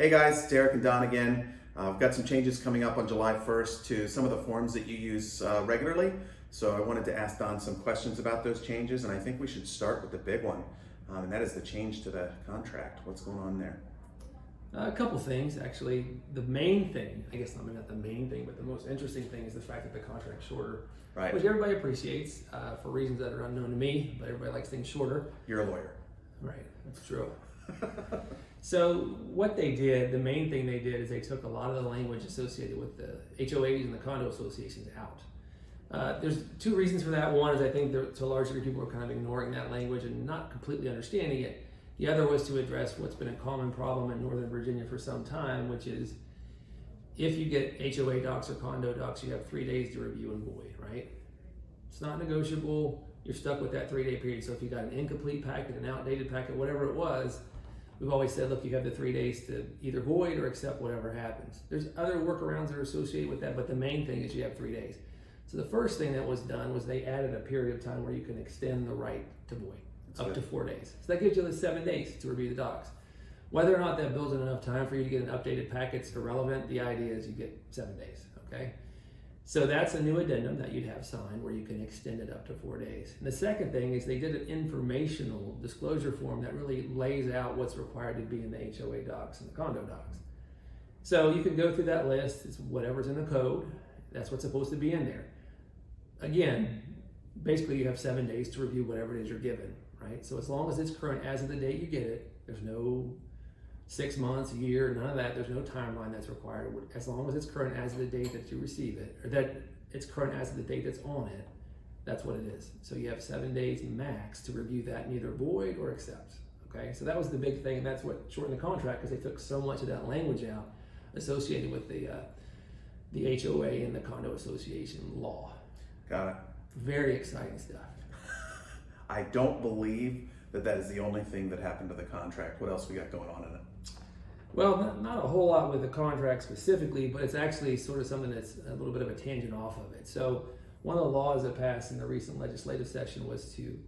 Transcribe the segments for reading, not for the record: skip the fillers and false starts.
Hey guys, Derek and Don again. I've got some changes coming up on July 1st to some of the forms that you use regularly. So I wanted to ask Don some questions about those changes, and I think we should start with the big one, and that is the change to the contract. What's going on there? A couple things, actually. The main thing, I guess not the main thing, but the most interesting thing is the fact that the contract's shorter, Right. which everybody appreciates for reasons that are unknown to me, but everybody likes things shorter. You're a lawyer. Right, that's true. So what they did, the main thing they did is they took a lot of the language associated with the HOAs and the condo associations out. There's two reasons for that. One is I think to a large degree people are kind of ignoring that language and not completely understanding it. The other was to address what's been a common problem in Northern Virginia for some time, which is if you get HOA docs or condo docs, you have 3 days to review and void, right? It's not negotiable. You're stuck with that 3-day period. So if you got an incomplete packet, an outdated packet, whatever it was, we've always said, look, you have the 3 days to either void or accept whatever happens. There's other workarounds that are associated with that, but the main thing is you have 3 days. So the first thing that was done was they added a period of time where you can extend the right to void up to 4 days. So that gives you the 7 days to review the docs. Whether or not that builds in enough time for you to get an updated packet is irrelevant. The idea is you get 7 days, okay? So that's a new addendum that you'd have signed where you can extend it up to 4 days. And the second thing is they did an informational disclosure form that really lays out what's required to be in the HOA docs and the condo docs. So you can go through that list. It's whatever's in the code. That's what's supposed to be in there. Again, basically you have 7 days to review whatever it is you're given, right? So as long as it's current as of the date you get it, there's no 6 months, a year, none of that. There's no timeline that's required. As long as it's current as of the date that you receive it, or that it's current as of the date that's on it, that's what it is. So you have 7 days max to review that and either void or accept. Okay, so that was the big thing, and that's what shortened the contract because they took so much of that language out associated with the HOA and the condo association law. Got it. Very exciting stuff. I don't believe that is the only thing that happened to the contract. What else we got going on in it? Well, not a whole lot with the contract specifically, but it's actually sort of something that's a little bit of a tangent off of it. So one of the laws that passed in the recent legislative session was to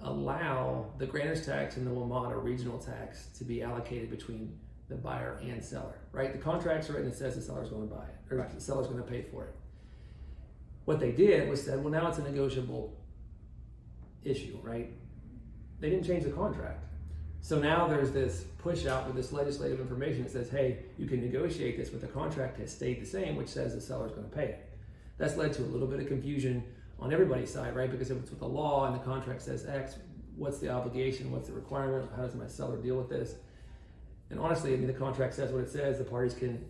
allow the grantor's tax and the WMATA regional tax to be allocated between the buyer and seller, right? The contract's written, it says the seller's going to buy it, or Right. the seller's going to pay for it. What they did was said, well, now it's a negotiable issue, right? They didn't change the contract. So now there's this push out with this legislative information that says, hey, you can negotiate this, but the contract has stayed the same, which says the seller's going to pay it. That's led to a little bit of confusion on everybody's side, right? Because if it's with the law and the contract says X, what's the obligation? What's the requirement? How does my seller deal with this? And honestly, I mean, the contract says what it says. The parties can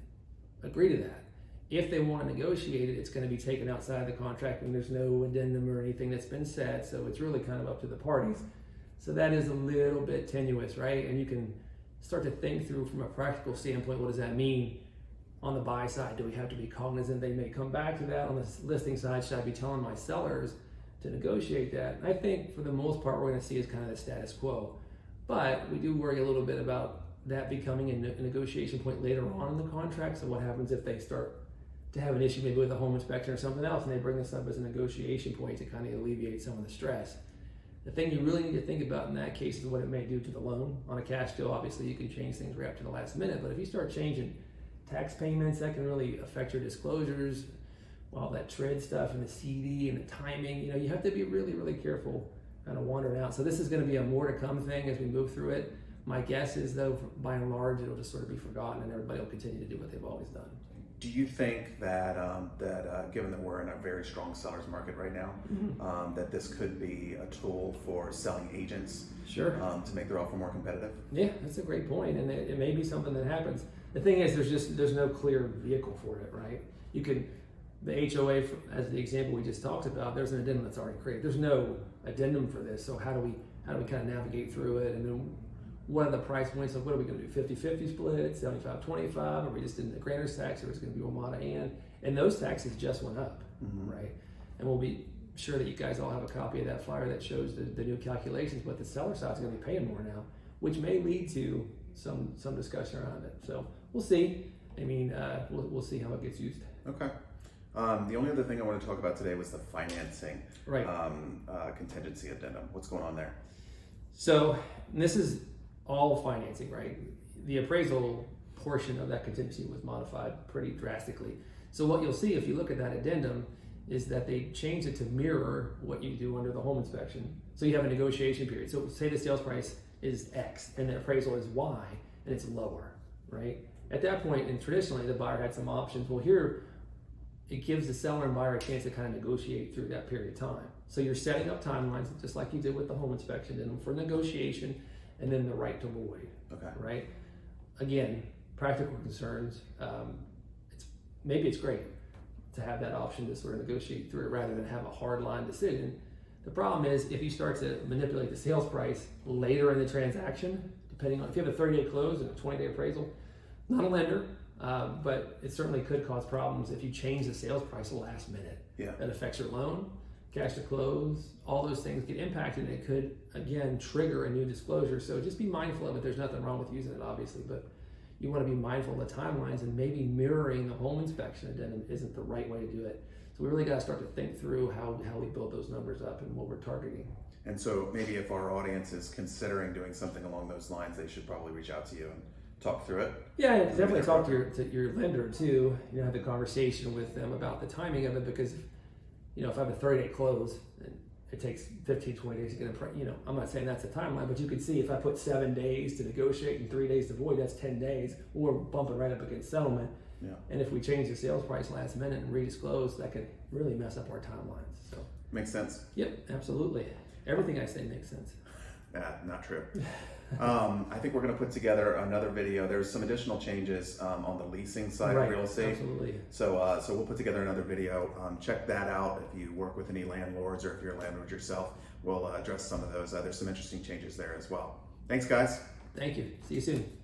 agree to that. If they want to negotiate it, it's going to be taken outside the contract, and there's no addendum or anything that's been said. So it's really kind of up to the parties. So that is a little bit tenuous, right? And you can start to think through from a practical standpoint, what does that mean on the buy side? Do we have to be cognizant they may come back to that? On the listing side, should I be telling my sellers to negotiate that? And I think for the most part, we're going to see is kind of the status quo. But we do worry a little bit about that becoming a negotiation point later on in the contract. So what happens if they start to have an issue maybe with a home inspection or something else, and they bring this up as a negotiation point to kind of alleviate some of the stress? The thing you really need to think about in that case is what it may do to the loan. On a cash deal, obviously you can change things right up to the last minute, but if you start changing tax payments, that can really affect your disclosures, all that TRID stuff and the CD and the timing. You have to be really, really careful kind of wandering out. So this is going to be a more to come thing as we move through it. My guess is though, by and large, it'll just sort of be forgotten and everybody will continue to do what they've always done. Do you think that given that we're in a very strong seller's market right now, that this could be a tool for selling agents Sure. To make their offer more competitive? Yeah, that's a great point, and it may be something that happens. The thing is, there's no clear vehicle for it, right? You could, the HOA, as the example we just talked about, there's an addendum that's already created. There's no addendum for this, so how do we kind of navigate through it? And then what are the price points? Like, what are we going to do? 50-50 split, 75-25? Are we just in the grantor's tax, or is it going to be WMATA and those taxes just went up, right? And we'll be sure that you guys all have a copy of that flyer that shows the new calculations, but the seller side is going to be paying more now, which may lead to some discussion around it. So we'll see. I mean, we'll see how it gets used. Okay. The only other thing I want to talk about today was the financing, Right. Contingency addendum. What's going on there? So this is all financing, right? The appraisal portion of that contingency was modified pretty drastically. So what you'll see if you look at that addendum is that they changed it to mirror what you do under the home inspection. So you have a negotiation period. So say the sales price is X and the appraisal is Y and it's lower, right? At that point, and traditionally the buyer had some options. Well, here it gives the seller and buyer a chance to kind of negotiate through that period of time. So you're setting up timelines just like you did with the home inspection and for negotiation and then the right to void, right? Again, practical concerns, maybe it's great to have that option to sort of negotiate through it rather than have a hard line decision. The problem is if you start to manipulate the sales price later in the transaction, depending on if you have a 30-day close and a 20-day appraisal, not a lender, but it certainly could cause problems if you change the sales price last minute. Yeah. That affects your loan, cash to close, all those things get impacted and it could, again, trigger a new disclosure. So just be mindful of it. There's nothing wrong with using it, obviously, but you want to be mindful of the timelines and maybe mirroring the home inspection addendum isn't the right way to do it. So we really got to start to think through how we build those numbers up and what we're targeting. And so maybe if our audience is considering doing something along those lines, they should probably reach out to you and talk through it. Yeah, definitely talk to your lender too. Have the conversation with them about the timing of it because, if I have a 30-day close and it takes 15, 20 days to get a, I'm not saying that's a timeline, but you can see if I put 7 days to negotiate and 3 days to void, that's 10 days. We're bumping right up against settlement. Yeah. And if we change the sales price last minute and redisclose, that could really mess up our timelines. So makes sense. Yep, absolutely. Everything I say makes sense. Not true. I think we're going to put together another video. There's some additional changes on the leasing side of real estate. Absolutely. So we'll put together another video. Check that out if you work with any landlords or if you're a landlord yourself. We'll address some of those. There's some interesting changes there as well. Thanks, guys. Thank you. See you soon.